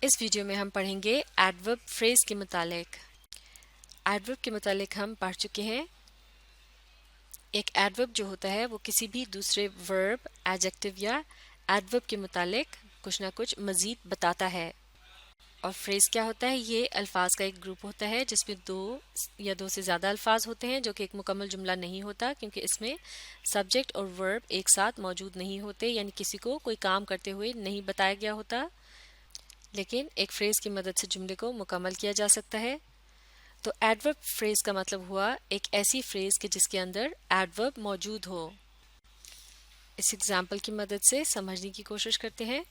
اس video میں ہم پڑھیں گے ایڈورب فریز کے متعلق۔ ایڈورب کے متعلق ہم پڑھ چکے ہیں۔ ایک ایڈورب جو ہوتا ہے وہ کسی بھی دوسرے ورب، ایڈجیکٹو یا ایڈورب کے متعلق کچھ نہ کچھ مزید بتاتا ہے۔ اور فریز کیا ہوتا ہے؟ یہ الفاظ کا ایک گروپ ہوتا ہے جس میں دو یا دو سے زیادہ الفاظ ہوتے ہیں، جو کہ ایک مکمل جملہ نہیں ہوتا، کیونکہ اس میں سبجیکٹ اور ورب ایک ساتھ موجود نہیں ہوتے، یعنی کسی کو کوئی کام کرتے ہوئے نہیں بتایا گیا ہوتا، لیکن ایک فریز کی مدد سے جملے کو مکمل کیا جا سکتا ہے۔ تو ایڈورب فریز کا مطلب ہوا ایک ایسی فریز کہ جس کے اندر ایڈورب موجود ہو۔ اس ایگزامپل کی مدد سے سمجھنے کی کوشش کرتے ہیں۔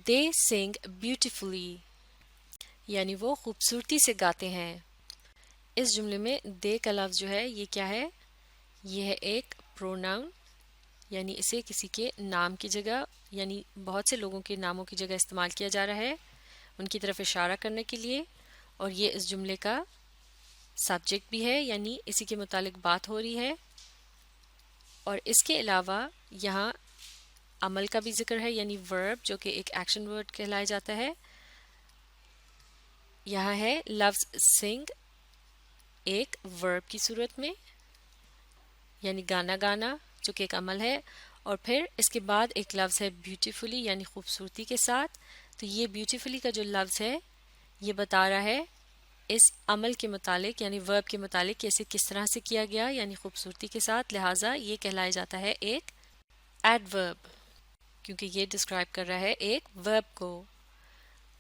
They sing beautifully، یعنی وہ خوبصورتی سے گاتے ہیں۔ اس جملے میں they کا لفظ جو ہے یہ کیا ہے؟ یہ ہے ایک پروناؤن، یعنی اسے کسی کے نام کی جگہ، یعنی بہت سے لوگوں کے ناموں کی جگہ استعمال کیا جا رہا ہے ان کی طرف اشارہ کرنے کے لیے، اور یہ اس جملے کا سبجیکٹ بھی ہے، یعنی اسی کے متعلق بات ہو رہی ہے۔ اور اس کے علاوہ یہاں عمل کا بھی ذکر ہے، یعنی ورب جو کہ ایک ایکشن ورڈ کہلایا جاتا ہے۔ یہاں ہے لفظ سنگ ایک ورب کی صورت میں، یعنی گانا گانا جو کہ ایک عمل ہے، اور پھر اس کے بعد ایک لفظ ہے بیوٹیفلی، یعنی خوبصورتی کے ساتھ۔ تو یہ بیوٹیفلی کا جو لفظ ہے یہ بتا رہا ہے اس عمل کے متعلق، یعنی ورب کے متعلق کہ اسے کس طرح سے کیا گیا، یعنی خوبصورتی کے ساتھ، لہٰذا یہ کہلایا جاتا ہے ایک ایڈورب، کیونکہ یہ ڈسکرائب کر رہا ہے ایک ورب کو۔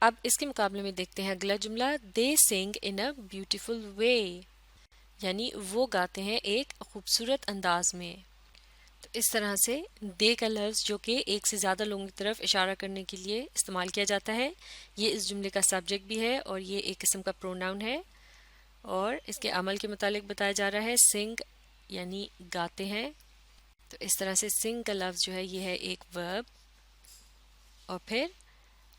اب اس کے مقابلے میں دیکھتے ہیں اگلا جملہ، دے سنگ ان اے بیوٹیفل وے، یعنی وہ گاتے ہیں ایک خوبصورت انداز میں۔ تو اس طرح سے دے کا لفظ جو کہ ایک سے زیادہ لوگوں کی طرف اشارہ کرنے کے لیے استعمال کیا جاتا ہے، یہ اس جملے کا سبجیکٹ بھی ہے اور یہ ایک قسم کا پروناؤن ہے، اور اس کے عمل کے متعلق بتایا جا رہا ہے سنگ، یعنی گاتے ہیں۔ تو اس طرح سے سنگ کا لفظ جو ہے یہ ہے ایک ورب، اور پھر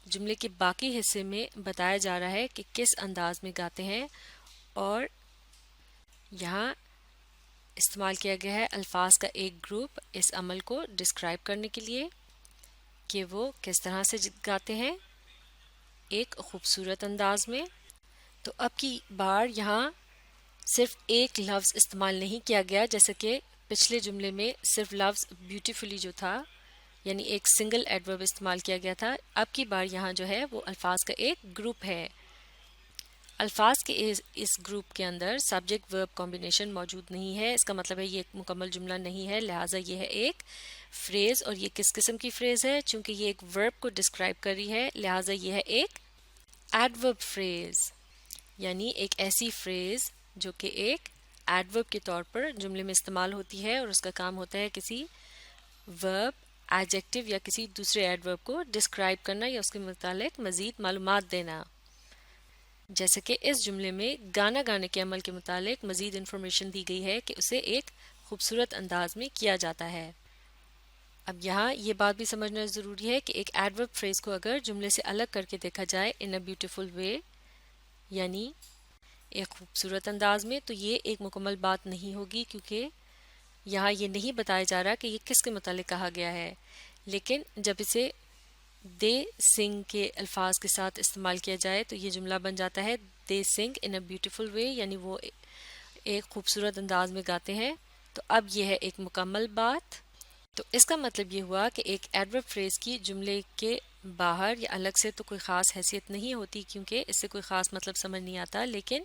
جملے کے باقی حصے میں بتایا جا رہا ہے کہ کس انداز میں گاتے ہیں، اور یہاں استعمال کیا گیا ہے الفاظ کا ایک گروپ اس عمل کو ڈسکرائب کرنے کے لیے کہ وہ کس طرح سے گاتے ہیں ایک خوبصورت انداز میں۔ تو اب کی بار یہاں صرف ایک لفظ استعمال نہیں کیا گیا، جیسے کہ پچھلے جملے میں صرف لفظ بیوٹیفلی جو تھا، یعنی ایک سنگل ایڈورب استعمال کیا گیا تھا۔ اب کی بار یہاں جو ہے وہ الفاظ کا ایک گروپ ہے۔ الفاظ کے اس گروپ کے اندر سبجیکٹ ورب کمبینیشن موجود نہیں ہے، اس کا مطلب ہے یہ ایک مکمل جملہ نہیں ہے، لہٰذا یہ ہے ایک فریز۔ اور یہ کس قسم کی فریز ہے؟ چونکہ یہ ایک ورب کو ڈسکرائب کر رہی ہے، لہٰذا یہ ہے ایک ایڈورب فریز، یعنی ایک ایسی فریز جو کہ ایک ایڈورب کے طور پر جملے میں استعمال ہوتی ہے، اور اس کا کام ہوتا ہے کسی ورب، ایڈجیکٹو یا کسی دوسرے ایڈورب کو ڈسکرائب کرنا یا اس کے متعلق مزید معلومات دینا۔ جیسے کہ اس جملے میں گانا گانے کے عمل کے متعلق مزید انفارمیشن دی گئی ہے کہ اسے ایک خوبصورت انداز میں کیا جاتا ہے۔ اب یہاں یہ بات بھی سمجھنا ضروری ہے کہ ایک ایڈورب فریز کو اگر جملے سے الگ کر کے دیکھا جائے ان اے بیوٹیفل وے، یعنی ایک خوبصورت انداز میں، تو یہ ایک مکمل بات نہیں ہوگی، کیونکہ یہاں یہ نہیں بتایا جا رہا کہ یہ کس کے متعلق کہا گیا ہے۔ لیکن جب اسے دے سنگ کے الفاظ کے ساتھ استعمال کیا جائے تو یہ جملہ بن جاتا ہے دے سنگ ان اے بیوٹیفل وے، یعنی وہ ایک خوبصورت انداز میں گاتے ہیں۔ تو اب یہ ہے ایک مکمل بات۔ تو اس کا مطلب یہ ہوا کہ ایک ایڈورب فریز کی جملے کے باہر یا الگ سے تو کوئی خاص حیثیت نہیں ہوتی، کیونکہ اس سے کوئی خاص مطلب سمجھ نہیں آتا، لیکن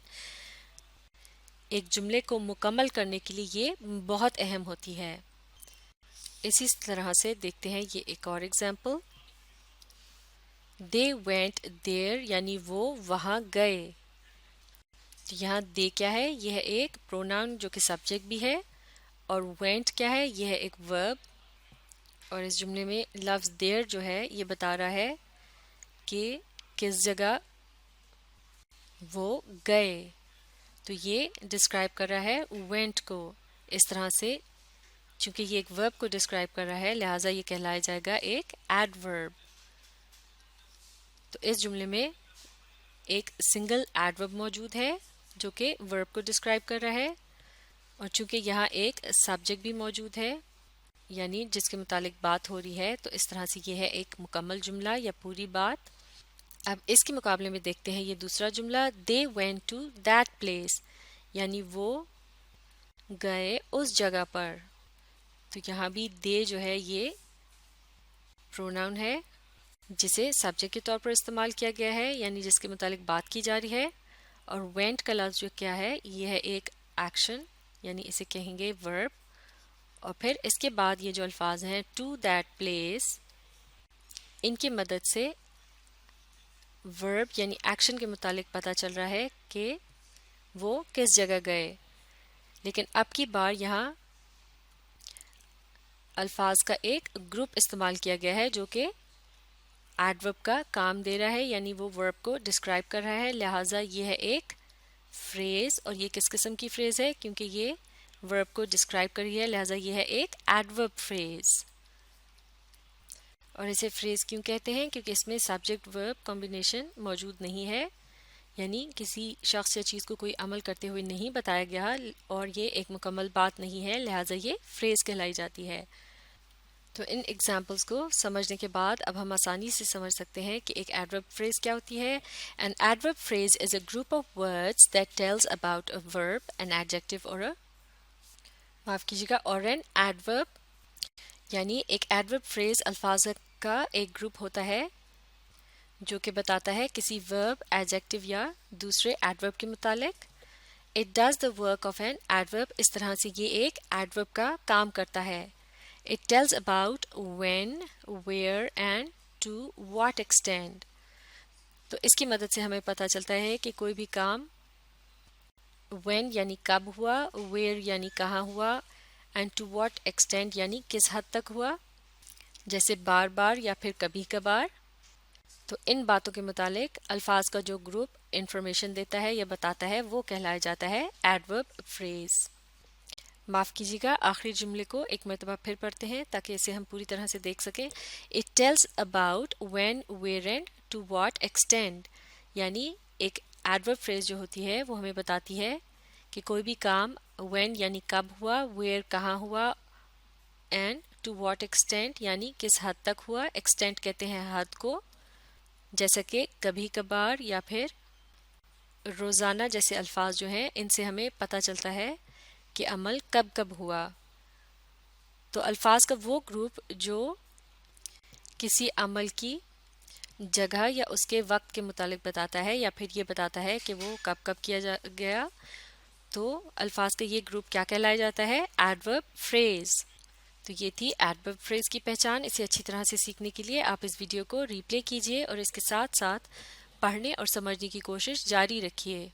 ایک جملے کو مکمل کرنے کے لیے یہ بہت اہم ہوتی ہے۔ اسی طرح سے دیکھتے ہیں یہ ایک اور ایگزامپل، they went there، یعنی وہ وہاں گئے۔ تو یہاں they کیا ہے؟ یہ ہے ایک پروناؤن جو کہ سبجیکٹ بھی ہے، اور went کیا ہے؟ یہ ہے ایک ورب، اور اس جملے میں لفظ there جو ہے یہ بتا رہا ہے کہ کس جگہ وہ گئے۔ تو یہ ڈسکرائب کر رہا ہے went کو۔ اس طرح سے چونکہ یہ ایک ورب کو ڈسکرائب کر رہا ہے، لہٰذا یہ کہلایا جائے گا ایک ایڈورب۔ تو اس جملے میں ایک سنگل ایڈورب موجود ہے جو کہ ورب کو ڈسکرائب کر رہا ہے، اور چونکہ یہاں ایک سبجیکٹ بھی موجود ہے، یعنی جس کے متعلق بات ہو رہی ہے، تو اس طرح سے یہ ہے ایک مکمل جملہ یا پوری بات۔ اب اس کے مقابلے میں دیکھتے ہیں یہ دوسرا جملہ they went to that place یعنی وہ گئے اس جگہ پر. تو یہاں بھی they جو ہے یہ پروناؤن ہے جسے سبجیکٹ کے طور پر استعمال کیا گیا ہے یعنی جس کے متعلق بات کی جا رہی ہے. اور went کا لفظ جو کیا ہے یہ ہے ایک ایکشن یعنی اسے کہیں گے verb. اور پھر اس کے بعد یہ جو الفاظ ہیں to that place ان کی مدد سے verb یعنی ایکشن کے متعلق پتہ چل رہا ہے کہ وہ کس جگہ گئے. لیکن اب کی بار یہاں الفاظ کا ایک گروپ استعمال کیا گیا ہے جو کہ ایڈورب کا کام دے رہا ہے یعنی وہ ورب کو ڈسکرائب کر رہا ہے. لہٰذا یہ ہے ایک فریز اور یہ کس قسم کی فریز ہے کیونکہ یہ ورب کو ڈسکرائب کر رہی ہے لہٰذا یہ ہے ایک ایڈورب فریز. اور اسے فریز کیوں کہتے ہیں کیونکہ اس میں سبجیکٹ ورب کمبینیشن موجود نہیں ہے یعنی کسی شخص یا چیز کو کوئی عمل کرتے ہوئے نہیں بتایا گیا اور یہ ایک مکمل بات نہیں ہے لہٰذا یہ فریز کہلائی جاتی ہے. تو ان ایگزامپلس کو سمجھنے کے بعد اب ہم آسانی سے سمجھ سکتے ہیں کہ ایک ایڈورب فریز کیا ہوتی ہے. An adverb phrase is a group of words that tells about a verb, an adjective or a معاف کیجیے گا اور an adverb یعنی ایک ایڈورب فریز الفاظ کا ایک گروپ ہوتا ہے جو کہ بتاتا ہے کسی verb, adjective یا دوسرے ایڈورب کے متعلق. It does the work of an adverb اس طرح سے یہ ایک ایڈورب کا کام کرتا ہے. It tells about when, where and to what extent. تو اس کی مدد سے ہمیں پتہ چلتا ہے کہ کوئی بھی کام when یعنی کب ہوا, where یعنی کہاں ہوا and to what extent یعنی کس حد تک ہوا جیسے بار بار یا پھر کبھی کبھار. تو ان باتوں کے متعلق الفاظ کا جو گروپ انفارمیشن دیتا ہے یا بتاتا ہے وہ کہلایا جاتا ہے ایڈورب فریز. معاف کیجیے گا آخری جملے کو ایک مرتبہ پھر پڑھتے ہیں تاکہ اسے ہم پوری طرح سے دیکھ سکیں. It tells about when, where and to what extent یعنی ایک ایڈورب فریز جو ہوتی ہے وہ ہمیں بتاتی ہے کہ کوئی بھی کام when یعنی کب ہوا, where کہاں ہوا and to what extent یعنی کس حد تک ہوا. extent کہتے ہیں حد کو جیسا کہ کبھی کبھار یا پھر روزانہ جیسے الفاظ جو ہیں ان سے ہمیں پتہ چلتا ہے کہ عمل کب کب ہوا. تو الفاظ کا وہ گروپ جو کسی عمل کی جگہ یا اس کے وقت کے متعلق بتاتا ہے یا پھر یہ بتاتا ہے کہ وہ کب کب کیا گیا تو الفاظ کا یہ گروپ کیا کہلایا جاتا ہے ایڈورب فریز. تو یہ تھی ایڈورب فریز کی پہچان. اسے اچھی طرح سے سیکھنے کے لیے آپ اس ویڈیو کو ری پلے کیجیے اور اس کے ساتھ ساتھ پڑھنے اور سمجھنے کی کوشش جاری رکھیے.